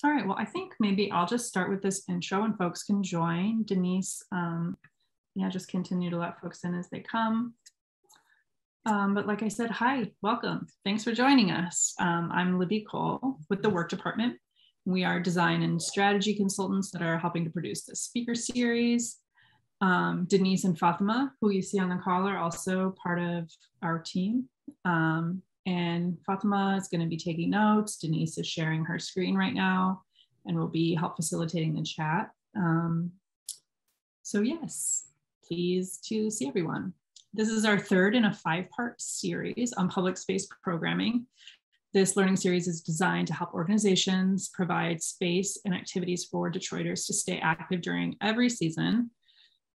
All right, well, I think maybe I'll just start with this intro and folks can join. Denise, yeah, just continue to let folks in as they come. But like I said, hi, welcome. Thanks for joining us. I'm 𝐒𝐿 with the work department. We are design and strategy consultants that are helping to produce this speaker series. Denise and Fatima, who you see on the call, are also part of our team. And Fatima is going to be taking notes. Denise is sharing her screen right now and will be help facilitating the chat. So yes, pleased to see everyone. This is our third in a 5-part series on public space programming. This learning series is designed to help organizations provide space and activities for Detroiters to stay active during every season.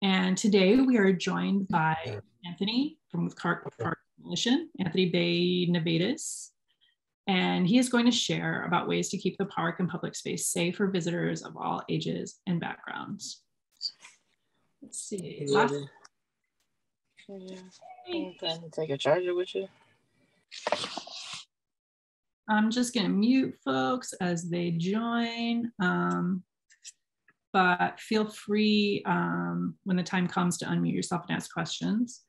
And today we are joined by Anthony from 𝐒𝐿 Coalition, Anthony Benavides, and he is going to share about ways to keep the park and public space safe for visitors of all ages and backgrounds. Let's see. Take a charger with you. I'm just going to mute folks as they join, but feel free when the time comes to unmute yourself and ask questions.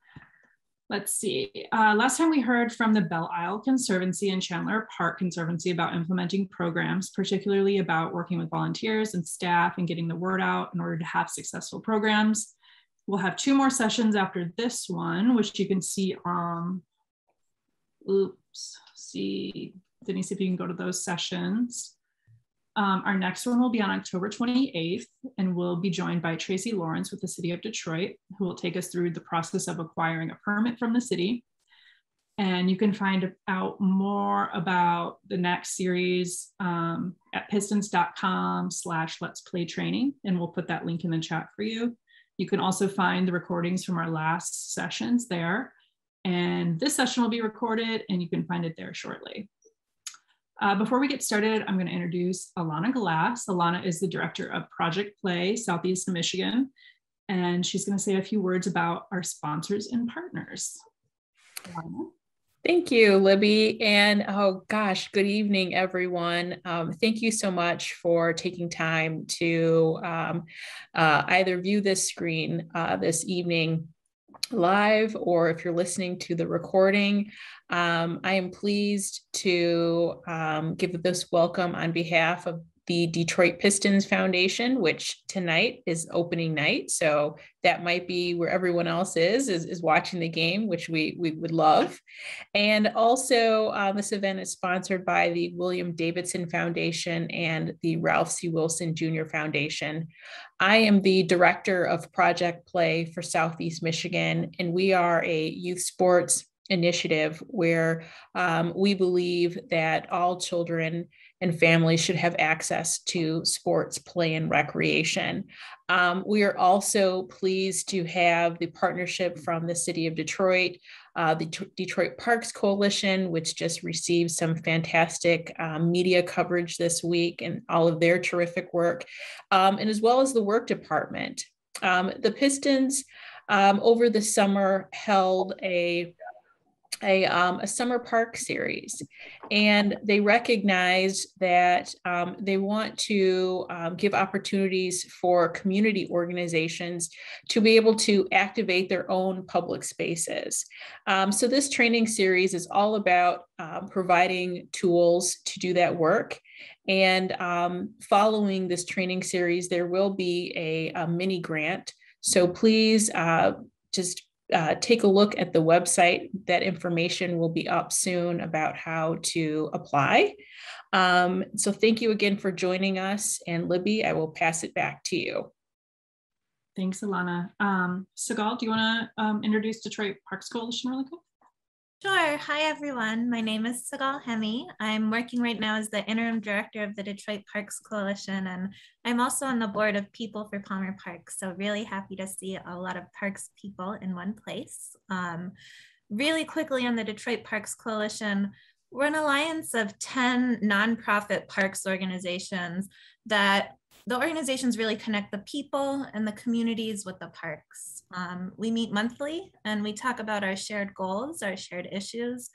Let's see. Last time we heard from the Belle Isle Conservancy and Chandler Park Conservancy about implementing programs, particularly about working with volunteers and staff and getting the word out in order to have successful programs. We'll have 2 more sessions after this one, which you can see Denise, if you can go to those sessions. Our next one will be on October 28th, and we'll be joined by Tracy Lawrence with the City of Detroit, who will take us through the process of acquiring a permit from the city. And you can find out more about the next series at pistons.com/letsplaytraining, and we'll put that link in the chat for you. You can also find the recordings from our last sessions there. And this session will be recorded and you can find it there shortly. Before we get started, I'm going to introduce Alana Glass. Alana is the director of Project Play, Southeast Michigan, and she's going to say a few words about our sponsors and partners. Alana? Thank you, Libby. And oh gosh, good evening, everyone. Thank you so much for taking time to either view this screen this evening live, or if you're listening to the recording. I am pleased to give this welcome on behalf of the Detroit Pistons Foundation, which tonight is opening night. So that might be where everyone else is watching the game, which we would love. And also this event is sponsored by the William Davidson Foundation and the Ralph C. Wilson Jr. Foundation. I am the director of Project Play for Southeast Michigan, and we are a youth sports initiative where we believe that all children and families should have access to sports, play, and recreation. We are also pleased to have the partnership from the City of Detroit, the Detroit Parks Coalition, which just received some fantastic media coverage this week and all of their terrific work, and as well as the work department. The Pistons over the summer held a summer park series, and they recognize that they want to give opportunities for community organizations to be able to activate their own public spaces. So this training series is all about providing tools to do that work. And following this training series, there will be a mini grant. So please just take a look at the website. That information will be up soon about how to apply. So thank you again for joining us. And Libby, I will pass it back to you. Thanks, Alana. 𝐒𝐿, do you want to introduce Detroit Parks Coalition really quick? Sure. Hi, everyone. My name is 𝐒𝐿𝐿'𝐒. I'm working right now as the interim director of the Detroit Parks Coalition, and I'm also on the board of People for Palmer Park. So really happy to see a lot of parks people in one place. Really quickly on the Detroit Parks Coalition, we're an alliance of 10 nonprofit parks organizations that the organizations really connect the people and the communities with the parks. We meet monthly and we talk about our shared goals, our shared issues,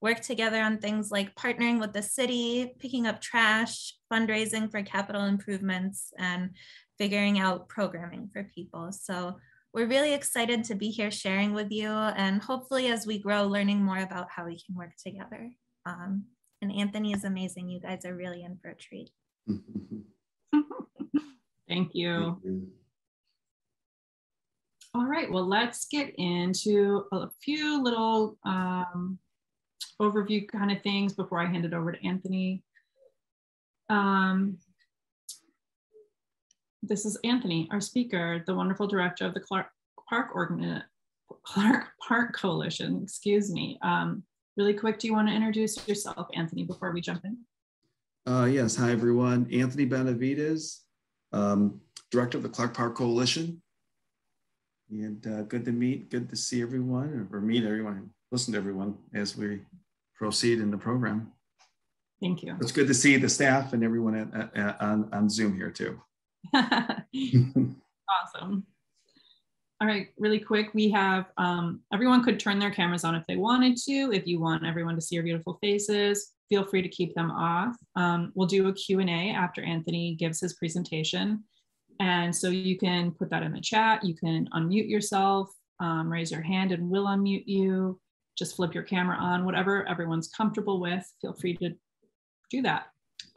work together on things like partnering with the city, picking up trash, fundraising for capital improvements, and figuring out programming for people. So we're really excited to be here sharing with you, and hopefully as we grow, learning more about how we can work together. And Anthony is amazing. You guys are really in for a treat. Thank you. All right, well, let's get into a few little overview kind of things before I hand it over to Anthony. This is Anthony, our speaker, the wonderful director of the Clark Park Coalition, excuse me. Really quick, do you want to introduce yourself, Anthony, before we jump in? Yes, hi everyone. Anthony Benavides, director of the Clark Park Coalition. And good to see everyone, or meet everyone, listen to everyone as we proceed in the program. Thank you. It's good to see the staff and everyone on Zoom here too. Awesome. All right, really quick, we have, everyone could turn their cameras on if they wanted to. If you want everyone to see your beautiful faces, feel free to keep them off. We'll do a Q&A after Anthony gives his presentation. And so you can put that in the chat. You can unmute yourself, raise your hand and we'll unmute you. Just flip your camera on, whatever everyone's comfortable with. Feel free to do that.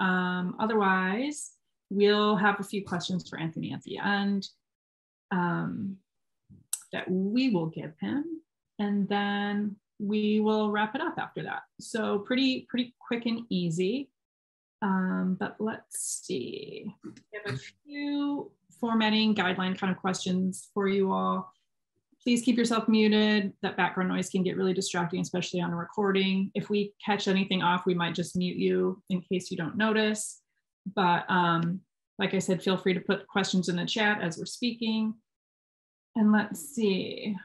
Otherwise, we'll have a few questions for Anthony at the end that we will give him. And then we will wrap it up after that. So pretty quick and easy. But let's see. We have a few formatting guideline kind of questions for you all. Please keep yourself muted. That background noise can get really distracting, especially on a recording. If we catch anything off, we might just mute you in case you don't notice. But like I said, feel free to put questions in the chat as we're speaking. And let's see,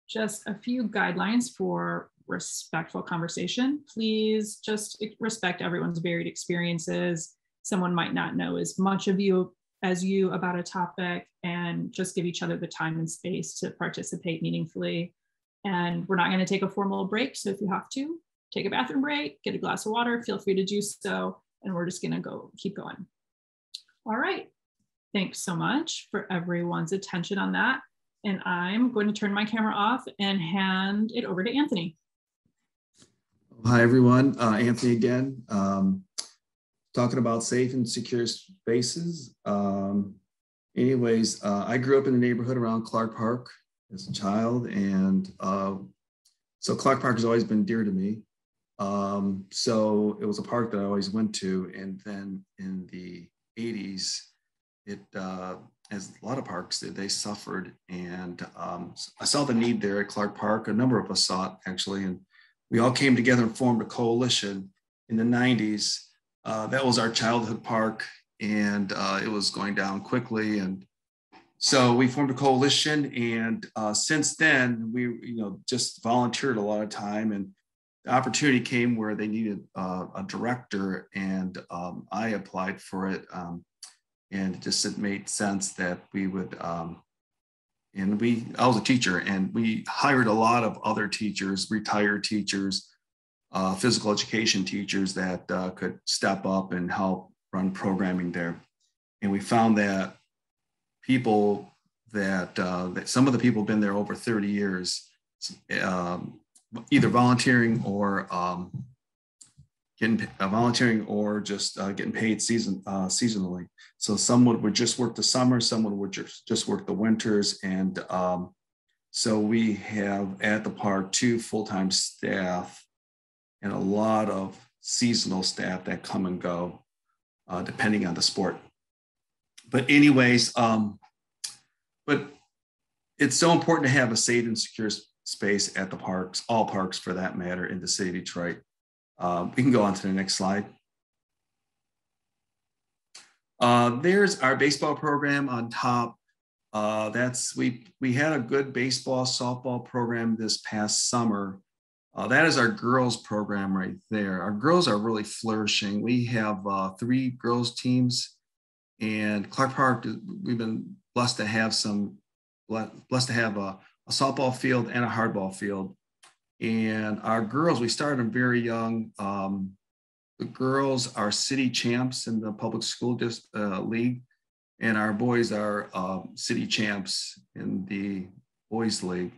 just a few guidelines for respectful conversation. Please just respect everyone's varied experiences. Someone might not know as much of you as you about a topic, and just give each other the time and space to participate meaningfully. And we're not going to take a formal break. So if you have to take a bathroom break, get a glass of water, feel free to do so. And we're just going to keep going. All right. Thanks so much for everyone's attention on that. And I'm going to turn my camera off and hand it over to Anthony. Hi, everyone. Anthony again, talking about safe and secure spaces. Anyways, I grew up in the neighborhood around Clark Park as a child. And so Clark Park has always been dear to me. So it was a park that I always went to. And then in the 80s, as a lot of parks did, they suffered. And I saw the need there at Clark Park. A number of us saw it, actually. And we all came together and formed a coalition in the 90s. That was our childhood park, and it was going down quickly. And so we formed a coalition. And since then, we just volunteered a lot of time. And the opportunity came where they needed a director, and I applied for it. And it made sense that we would, I was a teacher, and we hired a lot of other teachers, retired teachers, physical education teachers that could step up and help run programming there. And we found that people that some of the people have been there over 30 years, either volunteering or just getting paid seasonally. So someone would just work the summer, someone would just work the winters. And so we have at the park 2 full-time staff and a lot of seasonal staff that come and go, depending on the sport. But anyways, but it's so important to have a safe and secure space at the parks, all parks for that matter, in the city of Detroit. We can go on to the next slide. There's our baseball program on top. We had a good baseball, softball program this past summer. That is our girls program right there. Our girls are really flourishing. We have 3 girls teams, and Clark Park, we've been blessed to have a softball field and a hardball field. And our girls, we started them very young. The girls are city champs in the public school league, and our boys are city champs in the boys league,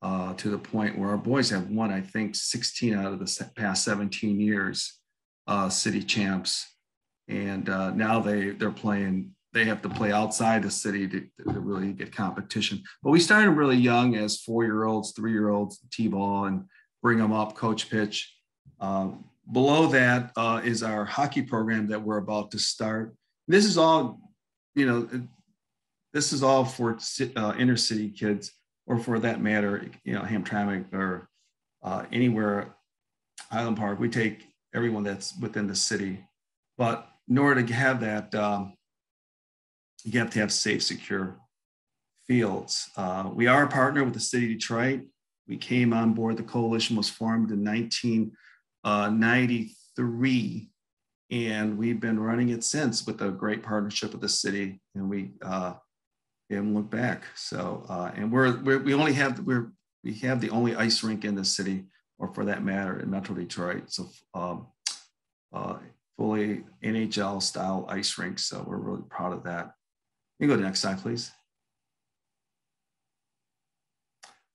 to the point where our boys have won, I think, 16 out of the past 17 years, city champs. And now they're playing, they have to play outside the city to really get competition. But we started really young as 4-year-olds, 3-year-olds, T-ball, and bring them up, coach pitch. Below that is our hockey program that we're about to start. This is all, this is all for inner city kids, or for that matter, Hamtramck or anywhere, Highland Park. We take everyone that's within the city. But in order to have that, you have to have safe, secure fields. We are a partner with the city of Detroit. We came on board, the coalition was formed in 1993, and we've been running it since with a great partnership with the city, and we haven't looked back. So, and we have the only ice rink in the city, or for that matter, in Metro Detroit. So fully NHL style ice rink. So we're really proud of that. You can go to the next slide, please.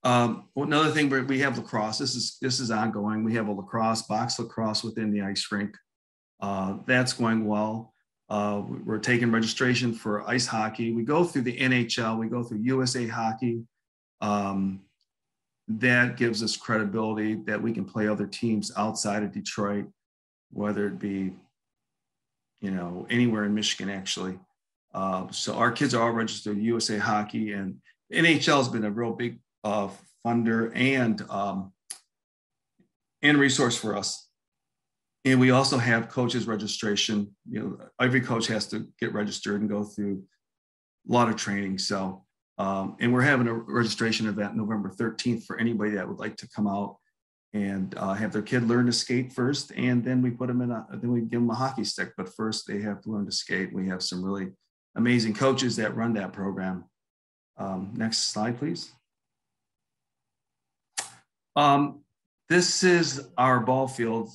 Another thing, we have lacrosse. This is ongoing. We have a box lacrosse within the ice rink. That's going well. We're taking registration for ice hockey. We go through the NHL. We go through USA Hockey. That gives us credibility that we can play other teams outside of Detroit, whether it be, anywhere in Michigan, actually. So our kids are all registered with USA Hockey, and NHL has been a real big funder and resource for us. And we also have coaches registration. Every coach has to get registered and go through a lot of training. So, and we're having a registration event November 13th for anybody that would like to come out and have their kid learn to skate first, and then we put them then we give them a hockey stick. But first, they have to learn to skate. We have some really amazing coaches that run that program. Next slide, please. This is our ball field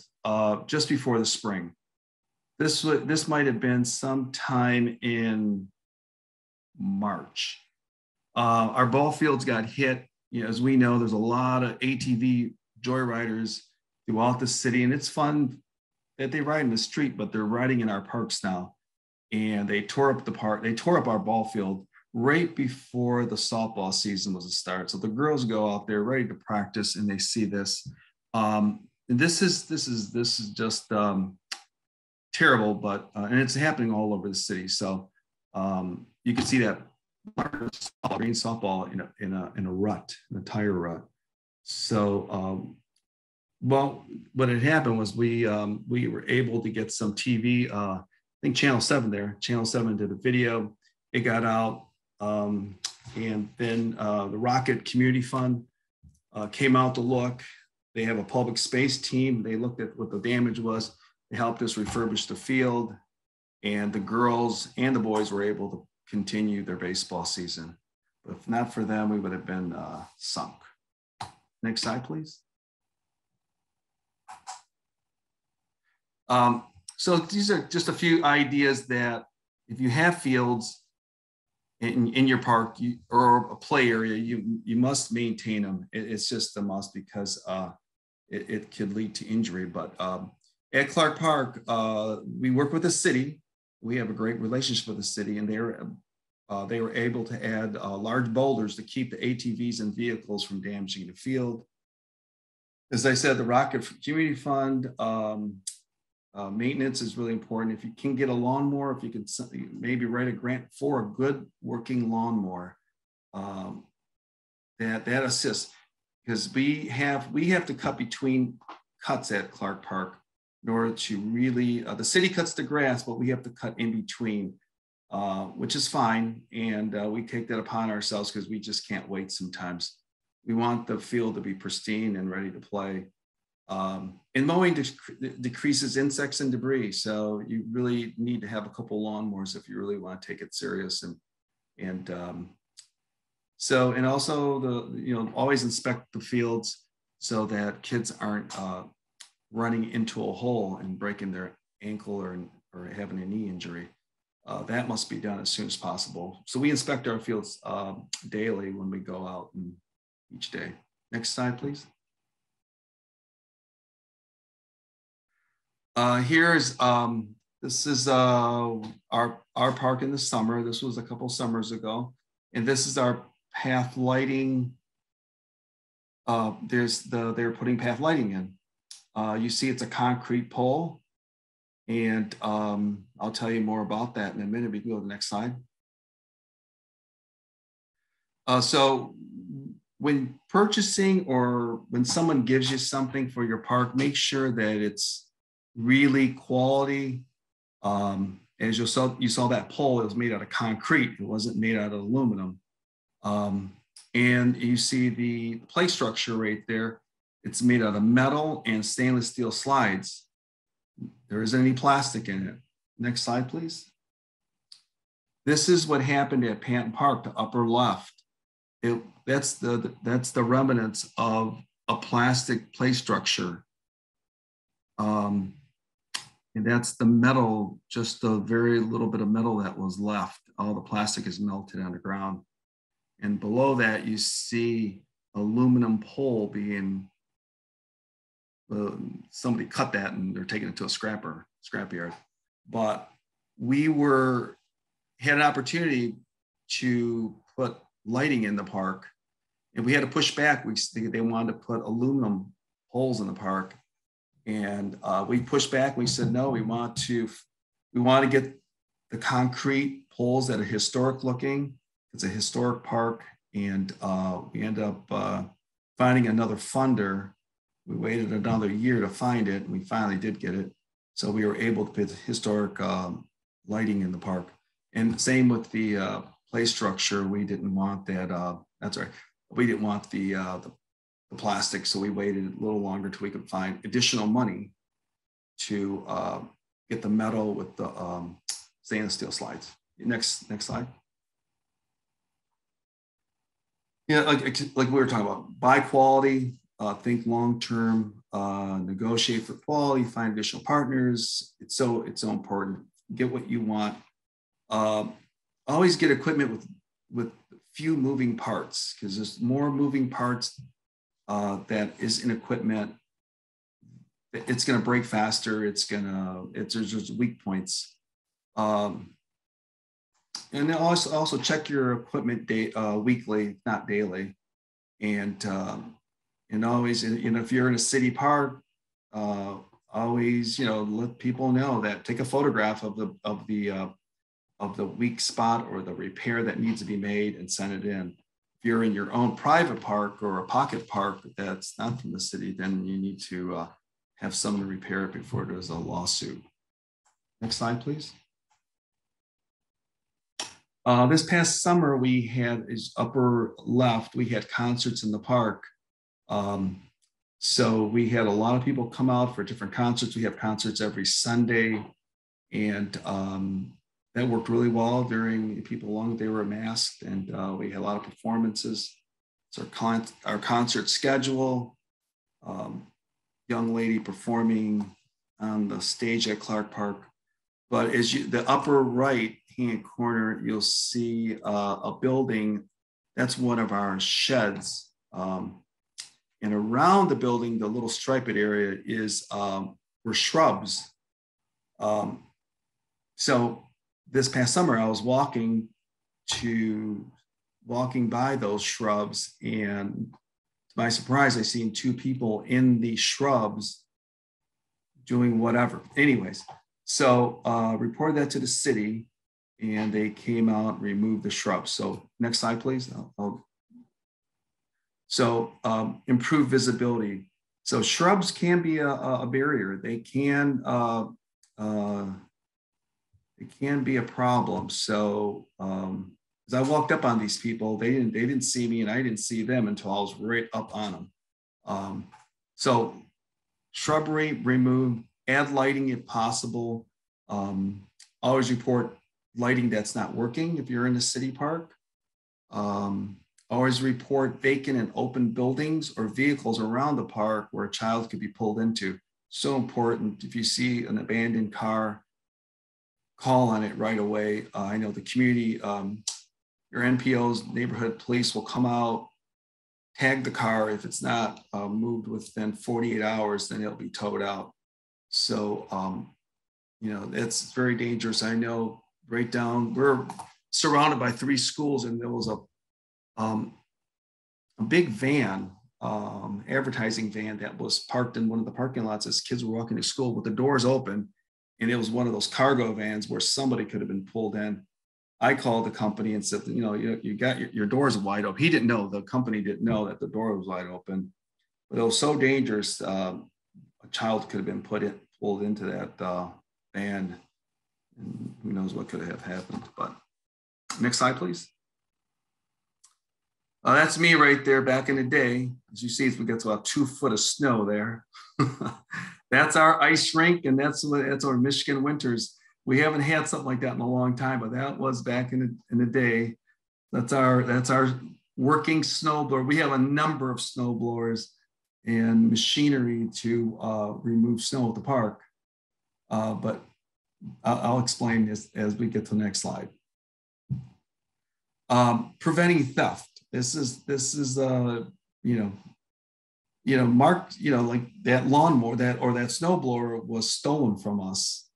just before the spring. This might have been sometime in March. Our ball fields got hit. As we know, there's a lot of ATV joyriders throughout the city, and it's fun that they ride in the street, but they're riding in our parks now. And they tore up the park. They tore up our ball field right before the softball season was to start. So the girls go out there ready to practice, and they see this. And this is just terrible, but and it's happening all over the city. So you can see that green softball in a rut, in a tire rut. So well, what had happened was we were able to get some TV. I think Channel 7 did a video. It got out, and then the Rocket Community Fund came out to look. They have a public space team. They looked at what the damage was. They helped us refurbish the field, and the girls and the boys were able to continue their baseball season. But if not for them, we would have been sunk. Next slide, please. So these are just a few ideas that if you have fields in your park or a play area, you must maintain them. It's just a must, because it could lead to injury. But at Clark Park, we work with the city. We have a great relationship with the city, and they were able to add large boulders to keep the ATVs and vehicles from damaging the field. As I said, the Rocket Community Fund, maintenance is really important. If you can get a lawnmower, if you can maybe write a grant for a good working lawnmower, that assists, because we have to cut between cuts at Clark Park in order to really, the city cuts the grass, but we have to cut in between, which is fine. And we take that upon ourselves because we just can't wait sometimes. We want the field to be pristine and ready to play. And mowing decreases insects and debris. So you really need to have a couple lawnmowers if you really want to take it serious. And also always inspect the fields. so that kids aren't running into a hole and breaking their ankle or having a knee injury. That must be done as soon as possible. So we inspect our fields daily when we go out each day. Next slide, please. This is our park in the summer. This was a couple summers ago. And this is our path lighting. They're putting path lighting in. You see it's a concrete pole. And I'll tell you more about that in a minute. We can go to the next slide. So when purchasing or when someone gives you something for your park, make sure that it's really quality. As you saw that pole, it was made out of concrete. It wasn't made out of aluminum. And you see the play structure right there. It's made out of metal and stainless steel slides. There isn't any plastic in it. Next slide, please. This is what happened at Panton Park, the upper left. That's the remnants of a plastic play structure. And that's the metal, just a very little bit of metal that was left. All the plastic is melted on the ground. And below that, you see aluminum pole being, somebody cut that and they're taking it to a scrapyard. But we had an opportunity to put lighting in the park, and we had to push back. They wanted to put aluminum poles in the park, and we pushed back. We said no. We want to get the concrete poles that are historic looking. It's a historic park, and we ended up finding another funder. We waited another year to find it, and we finally did get it. So we were able to put historic lighting in the park. And same with the play structure. We didn't want that. That's right. We didn't want the plastic, so we waited a little longer till we could find additional money to get the metal with the stainless steel slides. Next slide. Yeah, like we were talking about, buy quality. Think long-term, negotiate for quality, find additional partners. It's so important. Get what you want. Always get equipment with few moving parts, because there's more moving parts that is in equipment. It's going to break faster. There's just weak points. And then also check your equipment weekly, not daily, and always, if you're in a city park, always, let people know that, take a photograph of the weak spot or the repair that needs to be made and send it in. If you're in your own private park or a pocket park that's not from the city, then you need to have someone repair it before there's a lawsuit. Next slide, please. This past summer, we had, upper left, we had concerts in the park. So we had a lot of people come out for different concerts. We have concerts every Sunday, and that worked really well during people long they were masked, and we had a lot of performances. So our concert schedule, young lady performing on the stage at Clark Park. But the upper right hand corner, you'll see a building. That's one of our sheds. And around the building, the little striped area were shrubs. So this past summer, I was walking by those shrubs, and to my surprise, I seen two people in the shrubs doing whatever. Anyways, so reported that to the city, and they came out and removed the shrubs. So next slide, please. So improve visibility. So shrubs can be a barrier. They can be a problem. So as I walked up on these people, they didn't see me, and I didn't see them until I was right up on them. So shrubbery removed, add lighting if possible. Always report lighting that's not working if you're in a city park. Always report vacant and open buildings or vehicles around the park where a child could be pulled into. So important. If you see an abandoned car, call on it right away. I know the community, your NPOs, neighborhood police will come out, tag the car. If it's not moved within 48 hours, then it'll be towed out. So, you know, it's very dangerous. I know right down, we're surrounded by 3 schools, and there was a big van, advertising van that was parked in one of the parking lots as kids were walking to school with the doors open. And it was one of those cargo vans where somebody could have been pulled in. I called the company and said, you know, you got your doors wide open. He didn't know, the company didn't know that the door was wide open, but it was so dangerous. A child could have been pulled into that van, and who knows what could have happened. But next slide, please. That's me right there back in the day. As you see, we get to about 2 foot of snow there. That's our ice rink, and that's our Michigan winters. We haven't had something like that in a long time, but that was back in the day. That's our working snowblower. We have a number of snow blowers and machinery to remove snow at the park. But I'll explain this as we get to the next slide. Preventing theft. This is Mark, like that lawnmower or that snowblower was stolen from us.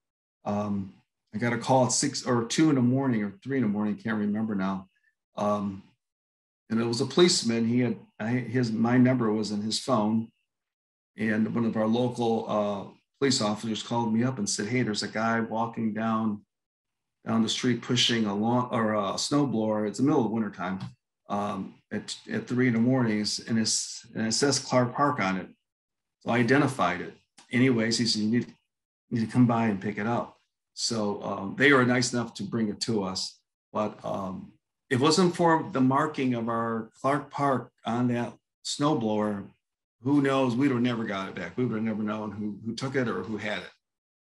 I got a call at 6 or 2 in the morning or 3 in the morning, can't remember now. And it was a policeman. My number was in his phone, and one of our local police officers called me up and said, "Hey, there's a guy walking down the street pushing a snowblower. It's the middle of the wintertime. At 3 in the morning, and it says Clark Park on it." So I identified it. Anyways, he said, "You need to come by and pick it up." So they were nice enough to bring it to us. But if it wasn't for the marking of our Clark Park on that snowblower, who knows? We would have never got it back. We would have never known who took it or who had it.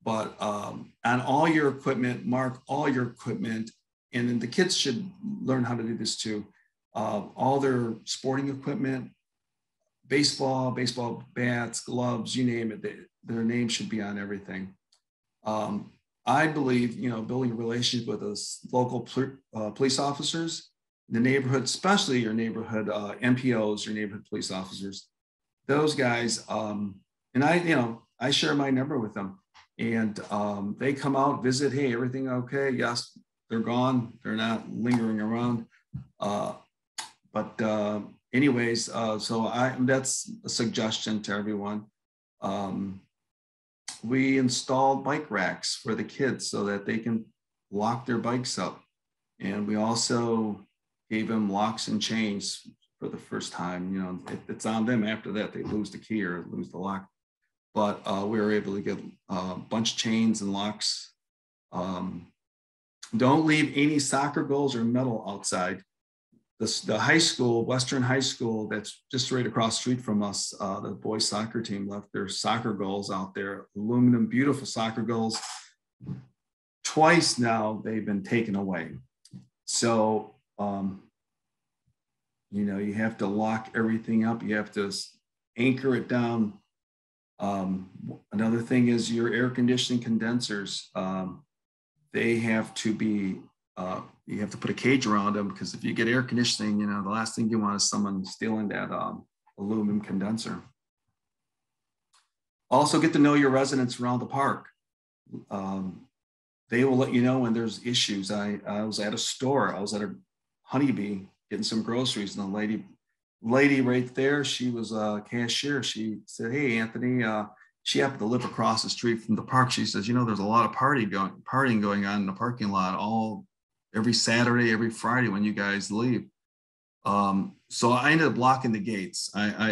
But on all your equipment, mark all your equipment. And then the kids should learn how to do this too. All their sporting equipment, baseball bats, gloves, you name it, their name should be on everything. I believe, building a relationship with those local police officers, the neighborhood, especially your neighborhood NPOs, your neighborhood police officers, those guys, and I share my number with them, and they come out, visit, "Hey, everything okay?" Yes, they're gone. They're not lingering around. Anyways, so that's a suggestion to everyone. We installed bike racks for the kids so that they can lock their bikes up. And we also gave them locks and chains for the first time. It's on them after that. They lose the key or lose the lock. But we were able to get a bunch of chains and locks. Don't leave any soccer goals or metal outside. The high school, Western High School, that's just right across the street from us, the boys soccer team left their soccer goals out there, aluminum, beautiful soccer goals. Twice now they've been taken away. So, you have to lock everything up. You have to anchor it down. Another thing is your air conditioning condensers. They have to be, you have to put a cage around them, because if you get air conditioning, the last thing you want is someone stealing that aluminum condenser. Also, get to know your residents around the park. They will let you know when there's issues. I was at a store. I was at a Honeybee getting some groceries, and the lady right there, she was a cashier. She said, "Hey, Anthony," she happened to live across the street from the park. She says, "There's a lot of partying going on in the parking lot every Saturday, every Friday when you guys leave." So I ended up locking the gates.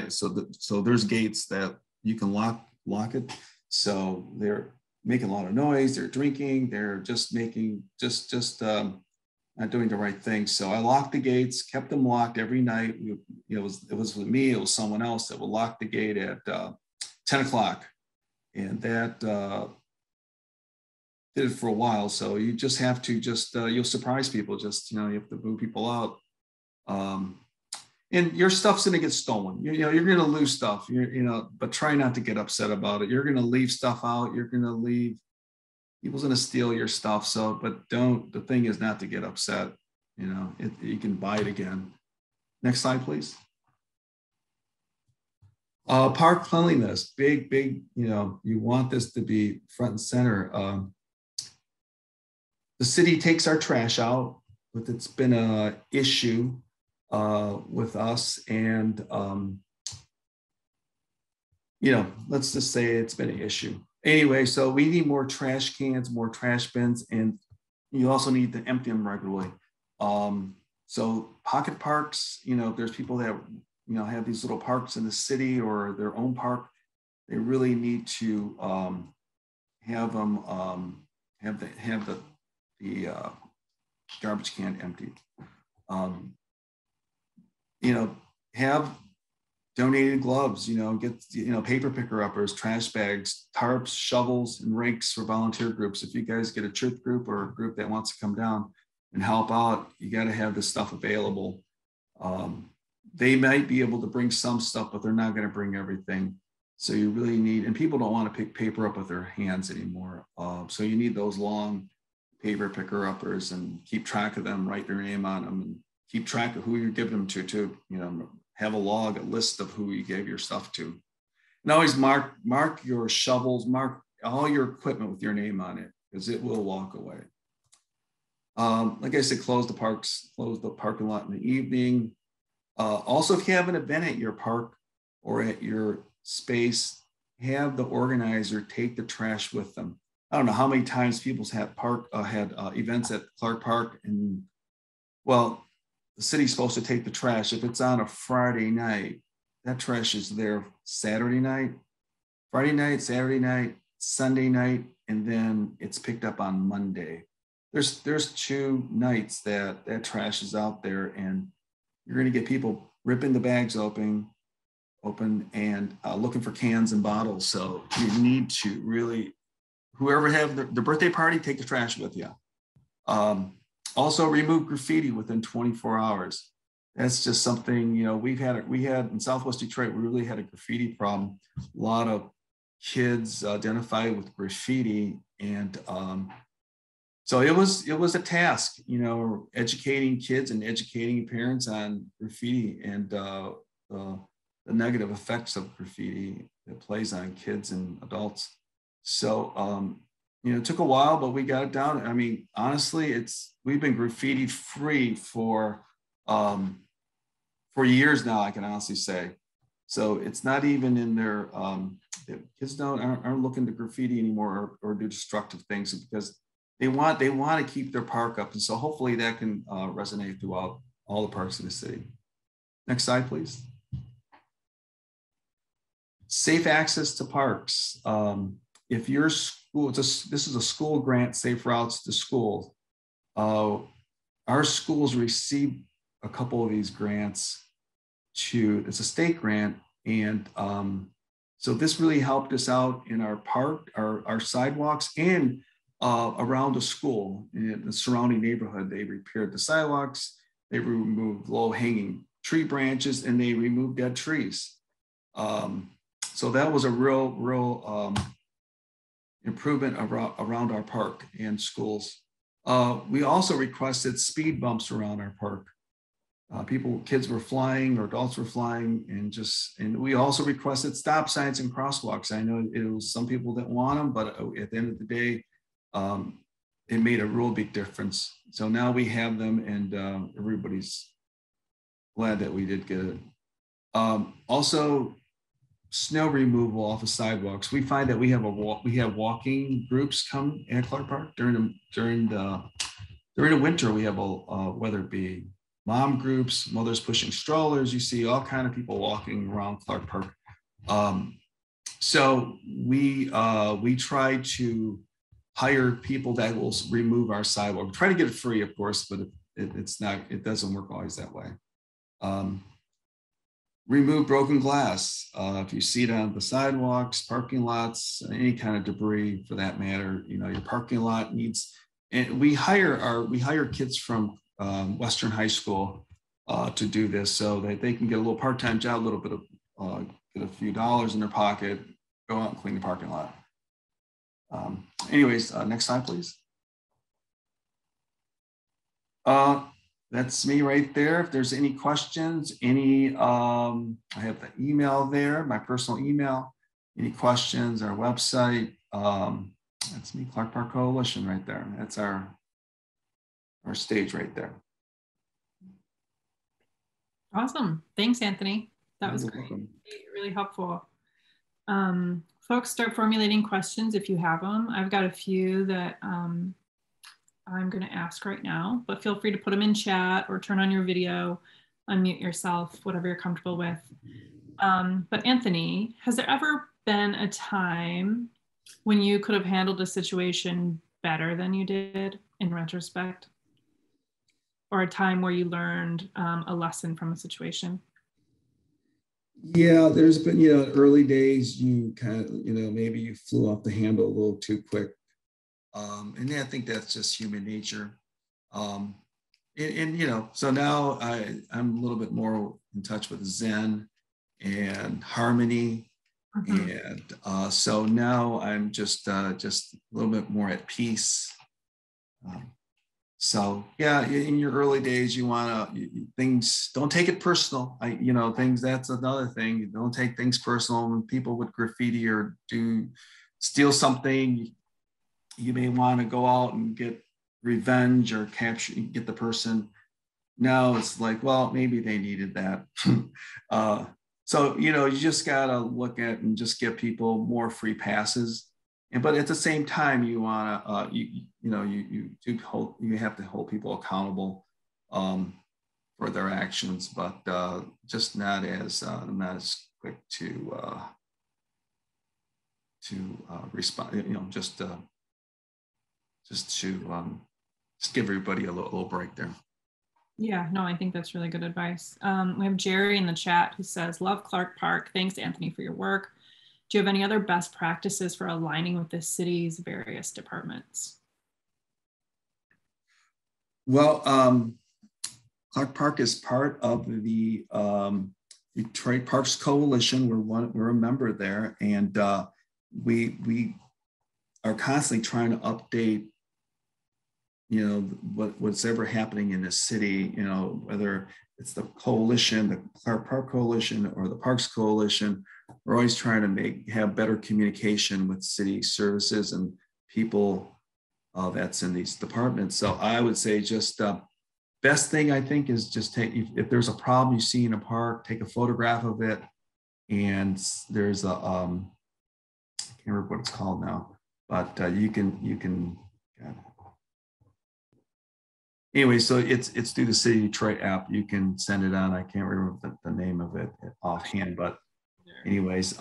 So there's gates that you can lock it. So they're making a lot of noise. They're drinking. They're just not doing the right thing. So I locked the gates, kept them locked every night. It was with me. It was someone else that would lock the gate at 10 o'clock. And that did it for a while. So you just have to you'll surprise people. You have to move people out. and your stuff's going to get stolen. You know, you're going to lose stuff, but try not to get upset about it. You're going to leave stuff out. People's going to steal your stuff. So, but the thing is not to get upset. You can buy it again. Next slide, please. Park cleanliness, big, you want this to be front and center. The city takes our trash out, but it's been an issue with us. And, let's just say it's been an issue. Anyway, so we need more trash cans, more trash bins, and you also need to empty them regularly. So pocket parks, there's people that, have these little parks in the city or their own park. They really need to have them, have the garbage can emptied. Have donated gloves, get, paper picker uppers, trash bags, tarps, shovels, and rakes for volunteer groups. If you guys get a church group or a group that wants to come down and help out, you got to have this stuff available. They might be able to bring some stuff, but they're not going to bring everything. So you really need, and people don't want to pick paper up with their hands anymore. So you need those long paper picker uppers and keep track of them, write your name on them, and keep track of who you're giving them to, have a log, a list of who you gave your stuff to. And always mark your shovels, mark all your equipment with your name on it, because it will walk away. Like I said, close the parking lot in the evening. Also, if you have an event at your park or at your space, have the organizer take the trash with them. I don't know how many times people's had events at Clark Park, and well, the city's supposed to take the trash. If it's on a Friday night, that trash is there Saturday night, Friday night, Saturday night, Sunday night, and then it's picked up on Monday. There's 2 nights that trash is out there, and you're going to get people ripping the bags open and looking for cans and bottles. So you need to really, whoever have the birthday party, take the trash with you. Also remove graffiti within 24 hours. That's just something, we had in Southwest Detroit, we really had a graffiti problem. A lot of kids identified with graffiti, and so it was a task, educating kids and educating parents on graffiti and the negative effects of graffiti that plays on kids and adults. So, it took a while, but we got it down. I mean, honestly, we've been graffiti free for years now, I can honestly say. So it's not even in their, kids aren't looking to graffiti anymore or do destructive things, because they want to keep their park up. And so hopefully that can resonate throughout all the parks in the city. Next slide, please. Safe access to parks. If your school, this is a school grant, Safe Routes to Schools. Our schools received a couple of these grants it's a state grant. And so this really helped us out in our park, our sidewalks, and around the school in the surrounding neighborhood. They repaired the sidewalks, they removed low-hanging tree branches, and they removed dead trees. So that was a real improvement around our park and schools. We also requested speed bumps around our park. Kids were flying or adults were flying, and we also requested stop signs and crosswalks. I know it was some people didn't want them, but at the end of the day, it made a real big difference. So now we have them, and everybody's glad that we did get it. Also, snow removal off of sidewalks. We find that we have walking groups come at Clark Park during the winter. We have whether it be mom groups, mothers pushing strollers. You see all kind of people walking around Clark Park. So we try to hire people that will remove our sidewalk. We try to get it free, of course, but it doesn't work always that way. Remove broken glass. If you see it on the sidewalks, parking lots, any kind of debris for that matter, your parking lot needs, and we hire kids from Western High School to do this, so that they can get a little part-time job, a little bit of get a few dollars in their pocket, go out and clean the parking lot. Anyways, next slide, please. That's me right there. If there's any questions, I have the email there, my personal email. Any questions, our website. That's me, Clark Park Coalition right there. That's our stage right there. Awesome. Thanks, Anthony. That was great. Really helpful. Folks, start formulating questions if you have them. I've got a few that I'm going to ask right now, but feel free to put them in chat or turn on your video, unmute yourself, whatever you're comfortable with. But Anthony, has there ever been a time when you could have handled a situation better than you did in retrospect? Or a time where you learned a lesson from a situation? Yeah, there's been, early days, you kind of, maybe you flew off the handle a little too quick. And I think that's just human nature. So now I'm a little bit more in touch with Zen and harmony. And so now I'm just a little bit more at peace. So yeah, in your early days, you want to things. Don't take it personal. Things. That's another thing. You don't take things personal. When people with graffiti or steal something, you may want to go out and get revenge or get the person. Now it's like, well, maybe they needed that. So you just gotta look at and just give people more free passes. But at the same time, you want to, you have to hold people accountable for their actions, but just not as quick to respond. Just give everybody a little break there. Yeah, no, I think that's really good advice. We have Jerry in the chat who says, "Love Clark Park. Thanks, Anthony, for your work. Do you have any other best practices for aligning with the city's various departments?" Well, Clark Park is part of the Detroit Parks Coalition. We're a member there, and we are constantly trying to update, what's ever happening in the city. Whether it's the coalition, the Clark Park Coalition, or the Parks Coalition. We're always trying to have better communication with city services and people that's in these departments. So I would say just best thing I think is just if there's a problem you see in a park, take a photograph of it. And there's I can't remember what it's called now, but you can. Anyway, so it's through the City of Detroit app. You can send it on. I can't remember the name of it offhand, but anyways,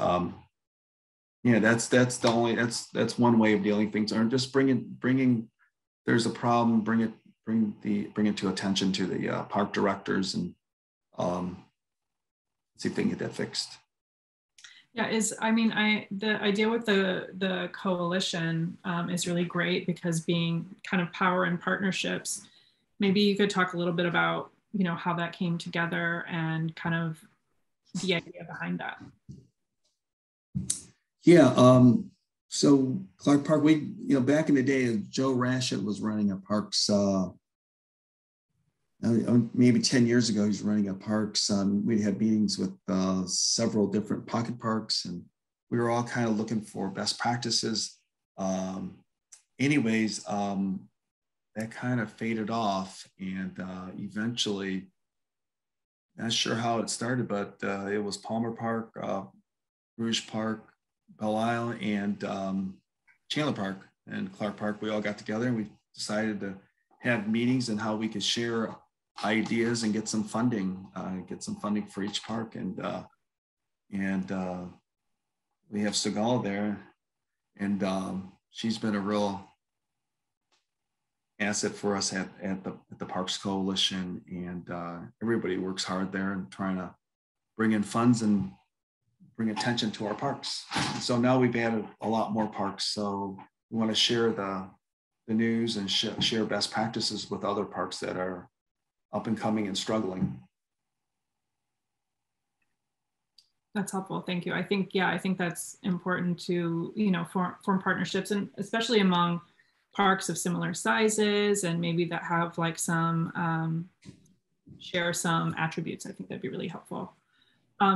that's one way of dealing with things. Or just bringing. There's a problem. Bring it to attention to the park directors and see if they can get that fixed. Yeah, the idea with the coalition is really great, because being kind of power and partnerships. Maybe you could talk a little bit about how that came together and kind of the idea behind that. Yeah. So Clark Park, back in the day, Joe Rashid was running a parks. Maybe 10 years ago, he was running a parks. We had meetings with several different pocket parks, and we were all kind of looking for best practices. That kind of faded off, and eventually, not sure how it started, but it was Palmer Park, Rouge Park, Belle Isle, and Chandler Park and Clark Park. We all got together and we decided to have meetings and how we could share ideas and get some funding for each park. And we have 𝐒𝐿 there, and she's been a real asset for us at the Parks Coalition, and everybody works hard there and trying to bring in funds and bring attention to our parks. So now we've added a lot more parks. So we want to share the news and share best practices with other parks that are up and coming and struggling. That's helpful. Thank you. I think, yeah, I think that's important to, you know, form partnerships, and especially among parks of similar sizes and maybe that have like some, share some attributes. I think that'd be really helpful.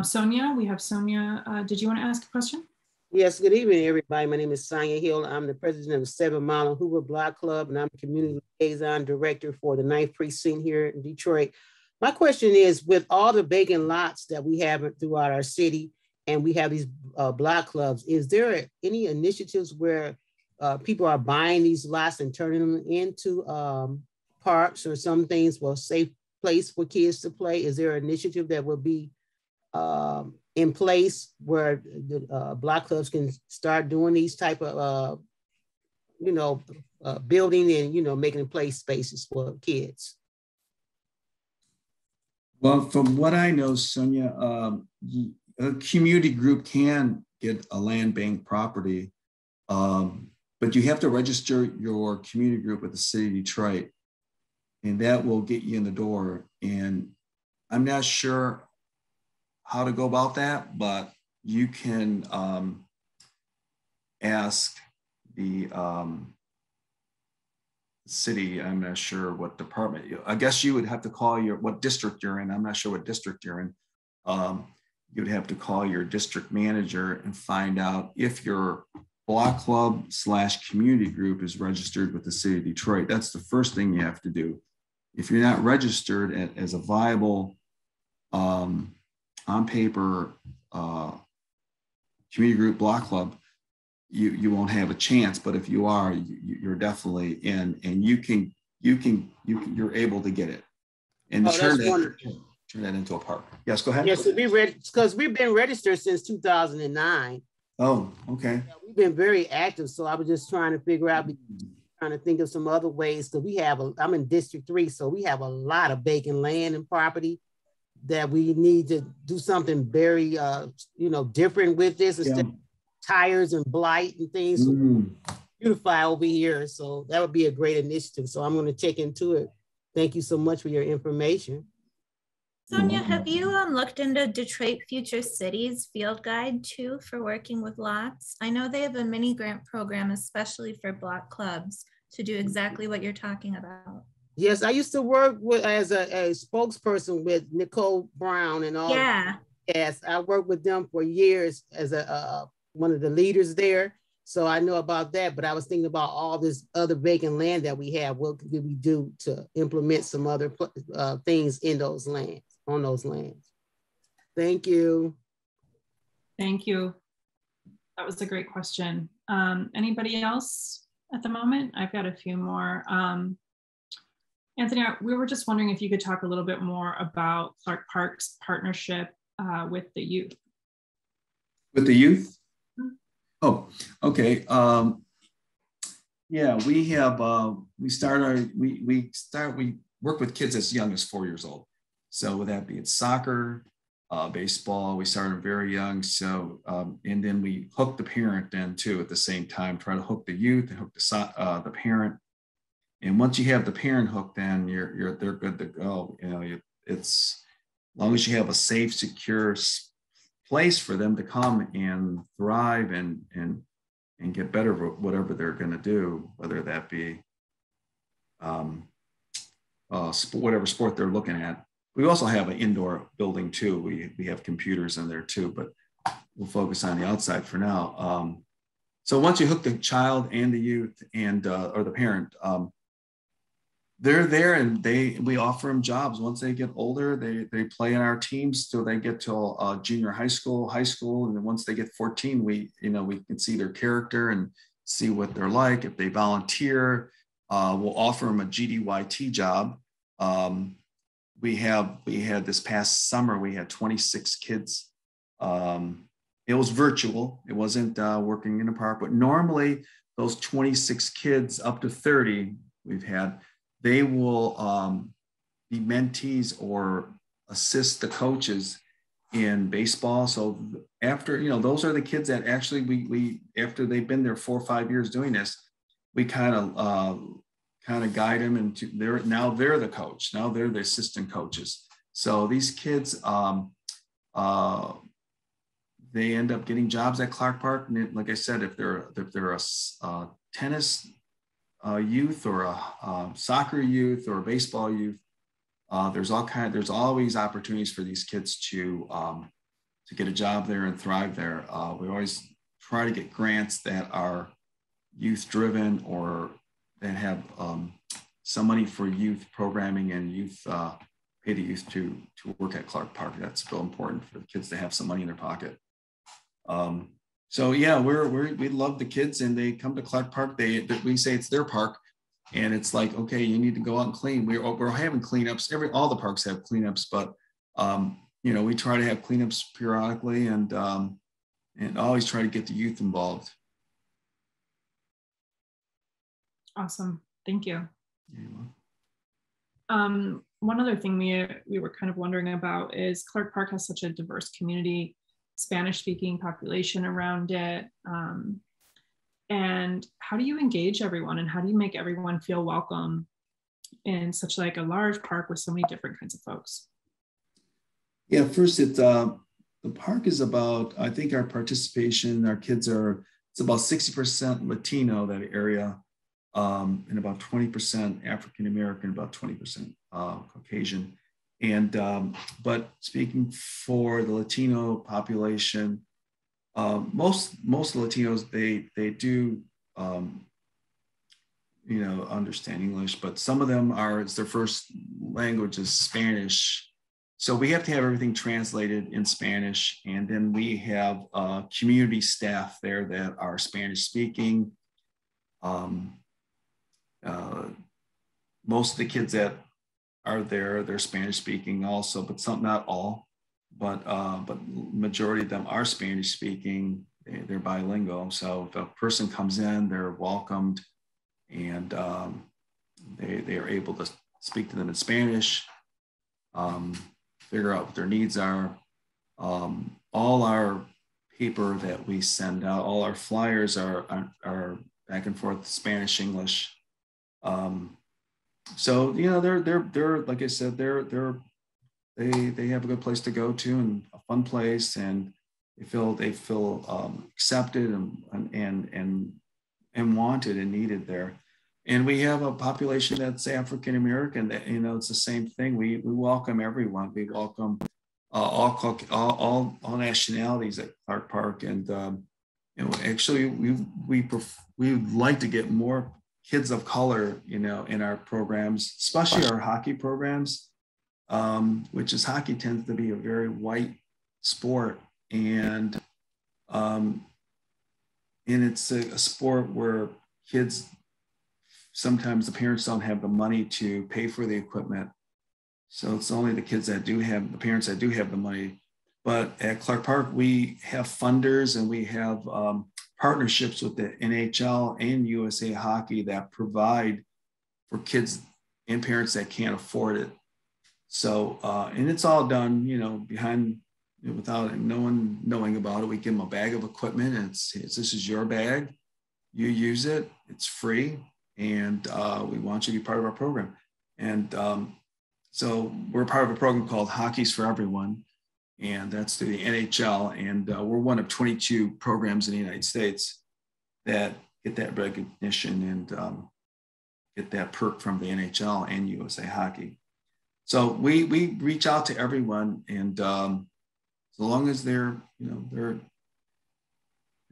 Sonia, we have Sonia. Did you want to ask a question? Yes, good evening, everybody. My name is Sonia Hill. I'm the president of the 7 Mile and Hoover Block Club, and I'm community liaison director for the 9th Precinct here in Detroit. My question is, with all the vacant lots that we have throughout our city, and we have these block clubs, is there any initiatives where people are buying these lots and turning them into parks or some things for a safe place for kids to play? Is there an initiative that will be in place where the block clubs can start doing these type of, building and, making play spaces for kids? Well, from what I know, Sonia, a community group can get a land bank property, but you have to register your community group with the city of Detroit, and that will get you in the door. And I'm not sure how to go about that, but you can ask the city. I'm not sure what department. I guess you would have to call what district you're in. I'm not sure what district you're in. You would have to call your district manager and find out if your block club / community group is registered with the city of Detroit. That's the first thing you have to do. If you're not registered as a viable on paper community group block club, you won't have a chance. But if you are, you're definitely in, and you're able to get it and turn that into a park. Yes, go ahead. Yes, because we've been registered since 2009. Oh, okay. We've been very active, so I was just trying to figure out, trying to think of some other ways. So I'm in District 3, so we have a lot of vacant land and property that we need to do something very, different with this instead of tires and blight and things. Beautify over here. So that would be a great initiative. So I'm going to check into it. Thank you so much for your information. Sonia, have you looked into Detroit Future Cities field guide too for working with lots? I know they have a mini grant program, especially for block clubs, to do exactly what you're talking about. Yes, I used to work as a spokesperson with Nicole Brown and all. Yeah. Yes, I worked with them for years as one of the leaders there. So I know about that, but I was thinking about all this other vacant land that we have. What could we do to implement some other things on those lands? Thank you. Thank you. That was a great question. Anybody else at the moment? I've got a few more. Anthony, we were just wondering if you could talk a little bit more about Clark Park's partnership with the youth. With the youth? Oh, okay. Yeah, we have, we work with kids as young as 4 years old. So with that be it soccer, baseball, we started very young. So, and then we hook the parent then too at the same time, try to hook the youth and hook the parent. And once you have the parent hooked, then they're good to go. It's as long as you have a safe, secure place for them to come and thrive and get better at whatever they're going to do, whether that be whatever sport they're looking at. We also have an indoor building too. We have computers in there too, but we'll focus on the outside for now. So once you hook the child and the youth and or the parent, they're there and we offer them jobs. Once they get older, they play in our teams till they get to junior high school, and then once they get 14, we can see their character and see what they're like. If they volunteer, we'll offer them a GDYT job. We had this past summer, we had 26 kids. It was virtual. It wasn't working in a park, but normally those 26 kids up to 30 we've had, they will be mentees or assist the coaches in baseball. So after, those are the kids that actually we after they've been there 4 or 5 years doing this, we kind of guide them into they're the coach. Now they're the assistant coaches. So these kids they end up getting jobs at Clark Park. And like I said, if they're a tennis youth or a soccer youth or a baseball youth, there's always opportunities for these kids to get a job there and thrive there. We always try to get grants that are youth driven or that have some money for youth programming and youth pay the youth to work at Clark Park. That's real important for the kids to have some money in their pocket. So yeah, we love the kids, and they come to Clark Park. We say it's their park, and it's like, okay, you need to go out and clean. We're having cleanups. All the parks have cleanups, but we try to have cleanups periodically, and always try to get the youth involved. Awesome, thank you. Yeah. One other thing we were kind of wondering about is Clark Park has such a diverse community, Spanish-speaking population around it. And how do you engage everyone, and how do you make everyone feel welcome in such like a large park with so many different kinds of folks? Yeah, first the park is about, I think our participation, our kids it's about 60% Latino, that area, and about 20% African American, about 20% Caucasian. And but speaking for the Latino population, most Latinos, they do understand English, but some of them it's their first language is Spanish. So we have to have everything translated in Spanish, and then we have community staff there that are Spanish speaking. Most of the kids that are there, they're Spanish speaking also, but not all, but majority of them are Spanish speaking. They're bilingual. So if a person comes in, they're welcomed, and they are able to speak to them in Spanish, figure out what their needs are. All our paper that we send out, all our flyers are back and forth Spanish, English. So they're like I said, they have a good place to go to and a fun place, and they feel accepted and wanted and needed there. And we have a population that's African American. That it's the same thing. We welcome everyone. We welcome all nationalities at Clark Park, and actually we would like to get more kids of color, in our programs, especially our hockey programs, which is hockey tends to be a very white sport, and it's a sport where kids, sometimes the parents don't have the money to pay for the equipment. So it's only the parents that do have the money. But at Clark Park, we have funders, and we have partnerships with the NHL and USA Hockey that provide for kids and parents that can't afford it. So, and it's all done, behind, without no one knowing about it. We give them a bag of equipment, and this is your bag. You use it, it's free. And we want you to be part of our program. And so we're part of a program called Hockey's for Everyone, and that's through the NHL. And we're one of 22 programs in the United States that get that recognition and get that perk from the NHL and USA Hockey. So we reach out to everyone, and so long as they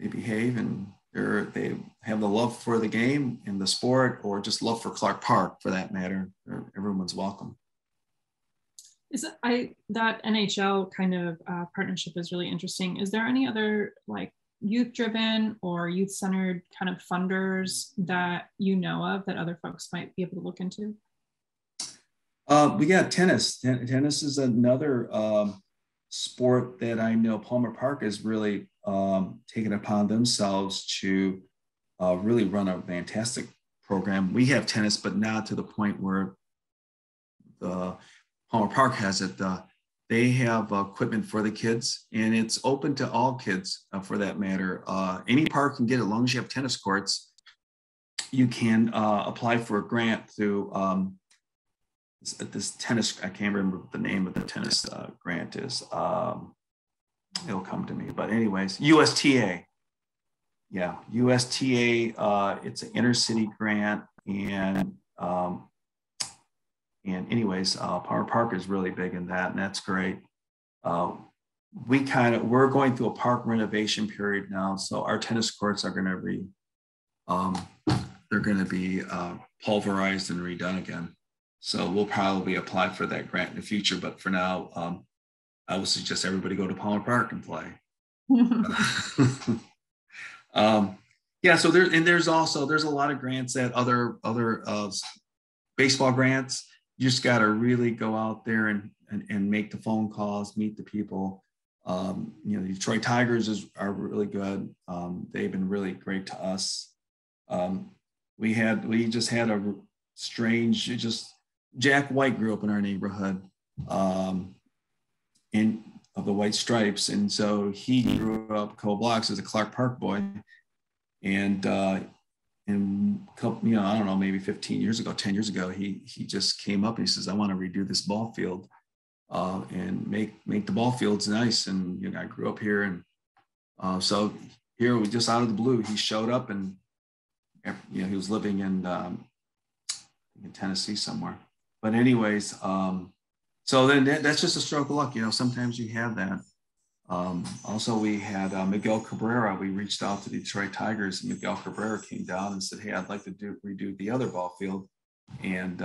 behave and they have the love for the game and the sport, or just love for Clark Park for that matter, everyone's welcome. That NHL kind of partnership is really interesting. Is there any other like youth-driven or youth-centered kind of funders that you know of that other folks might be able to look into? We got tennis. Tennis is another sport that I know Palmer Park is really taken upon themselves to really run a fantastic program. We have tennis, but not to the point where the Palmer Park has it. They have equipment for the kids, and it's open to all kids for that matter. Any park can get it, as long as you have tennis courts. You can apply for a grant through this tennis, I can't remember what the name of the tennis grant is. it'll come to me. But anyways, USTA. Yeah, USTA, it's an inner city grant. And anyways, Power Park is really big in that, and that's great. We're going through a park renovation period now. So our tennis courts are going to be pulverized and redone again. So we'll probably apply for that grant in the future. But for now, I would suggest everybody go to Palmer Park and play. Yeah, so there's a lot of grants that other baseball grants. You just got to really go out there and make the phone calls, meet the people. The Detroit Tigers are really good. They've been really great to us. We just had a strange, Jack White grew up in our neighborhood, of the White Stripes, and so he grew up a couple blocks as a Clark Park boy, and I don't know, maybe 10 years ago, he just came up and he says, I want to redo this ball field and make the ball fields nice. And I grew up here, and so here we just out of the blue, he showed up, and he was living in Tennessee somewhere. But anyways, so then that's just a stroke of luck. Sometimes you have that. Also, we had Miguel Cabrera. We reached out to the Detroit Tigers, and Miguel Cabrera came down and said, hey, I'd like to redo the other ball field. And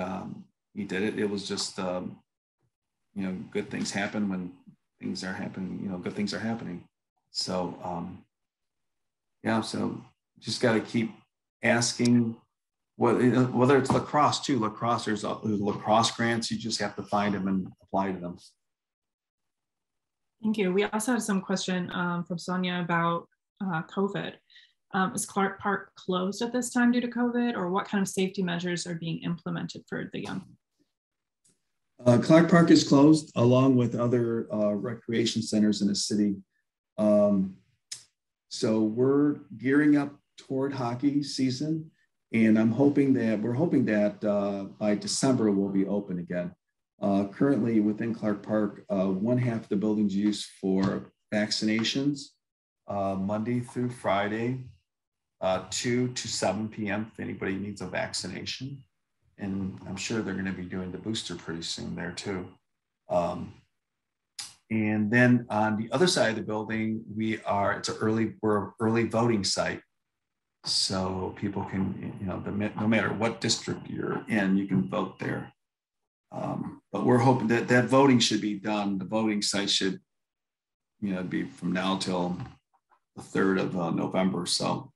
he did it. It was just, good things happen when things are happening, good things are happening. So, so just got to keep asking, whether it's lacrosse too. There's lacrosse grants. You just have to find them and apply to them. Thank you. We also had some question from Sonia about COVID. Is Clark Park closed at this time due to COVID, or what kind of safety measures are being implemented for the young? Clark Park is closed along with other recreation centers in the city. So we're gearing up toward hockey season, and we're hoping that by December we'll be open again. Currently within Clark Park, one half of the building's used for vaccinations, Monday through Friday, 2 to 7 p.m. if anybody needs a vaccination. And I'm sure they're going to be doing the booster pretty soon there too. And then on the other side of the building, we're an early voting site. So people can, no matter what district you're in, you can vote there. But we're hoping that voting should be done. The voting site should, be from now till the 3rd of November. So,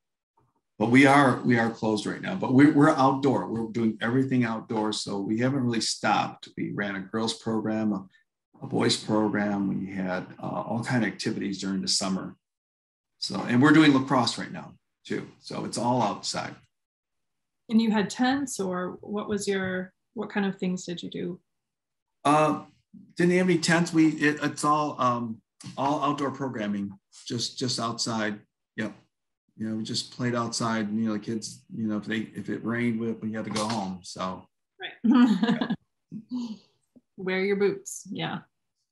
but we are closed right now. But we're outdoor. We're doing everything outdoors. So we haven't really stopped. We ran a girls program, a boys program. We had all kind of activities during the summer. So, and we're doing lacrosse right now too. So it's all outside. And you had tents, or what kind of things did you do? Didn't have any tents. It's all outdoor programming, just outside. Yep. We just played outside. The kids, if it rained, we had to go home. So. Right. Yeah. Wear your boots. Yeah.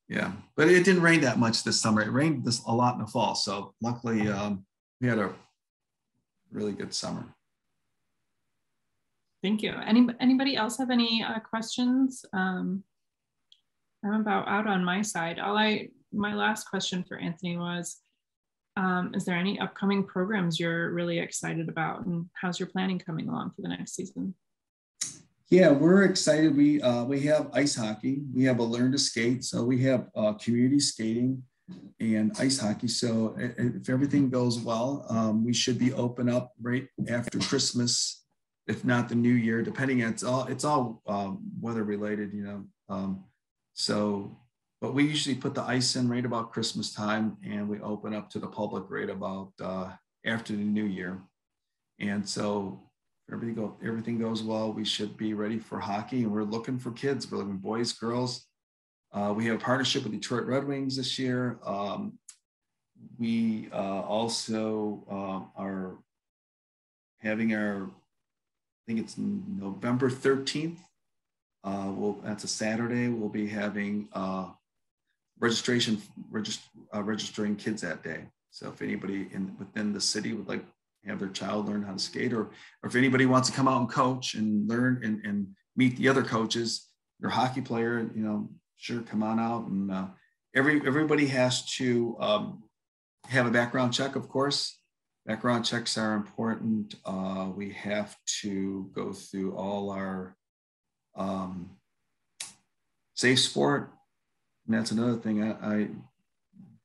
Yeah, but it didn't rain that much this summer. It rained a lot in the fall. So luckily, we had a really good summer. Thank you. Anybody else have any questions? I'm about out on my side. My last question for Anthony was, is there any upcoming programs you're really excited about, and how's your planning coming along for the next season? Yeah, we're excited. We have ice hockey. We have a learn to skate. So we have community skating and ice hockey. So if everything goes well, we should be open up right after Christmas, if not the new year, depending on it's all weather related, but we usually put the ice in right about Christmas time, and we open up to the public right about after the new year. And so everything goes well, we should be ready for hockey, and we're looking for kids. We're looking boys, girls. We have a partnership with Detroit Red Wings this year. We also are having I think it's November 13th. That's a Saturday. We'll be having registering kids that day. So if anybody within the city would like to have their child learn how to skate, or if anybody wants to come out and coach and learn and meet the other coaches, your hockey player, you know, sure, come on out. And everybody has to have a background check, of course. Background checks are important. We have to go through all our safe sport. And that's another thing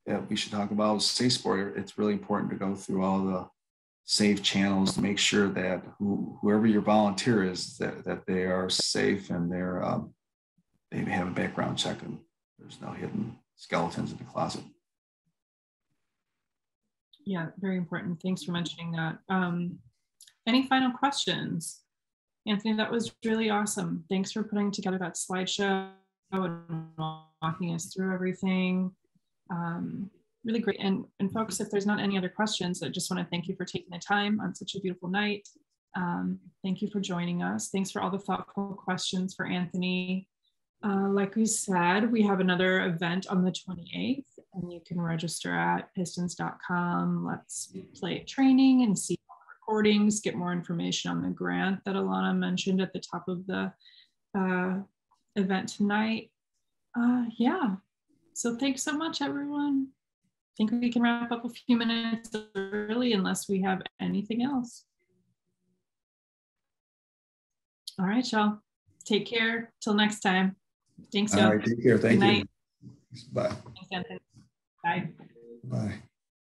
that we should talk about, safe sport. It's really important to go through all the safe channels to make sure that whoever your volunteer is, that they are safe and they have a background check and there's no hidden skeletons in the closet. Yeah, very important. Thanks for mentioning that. Any final questions? Anthony, that was really awesome. Thanks for putting together that slideshow and walking us through everything. Really great. And folks, if there's not any other questions, I just want to thank you for taking the time on such a beautiful night. Thank you for joining us. Thanks for all the thoughtful questions for Anthony. Like we said, we have another event on the 28th, and you can register at pistons.com. Let's play training and see recordings, get more information on the grant that Alana mentioned at the top of the event tonight. Yeah, so thanks so much, everyone. I think we can wrap up a few minutes early unless we have anything else. All right, y'all. Take care. Till next time. Thanks, y'all. All right, take care. Thank you. Good night. Bye. Thanks, Anthony. Bye. Bye.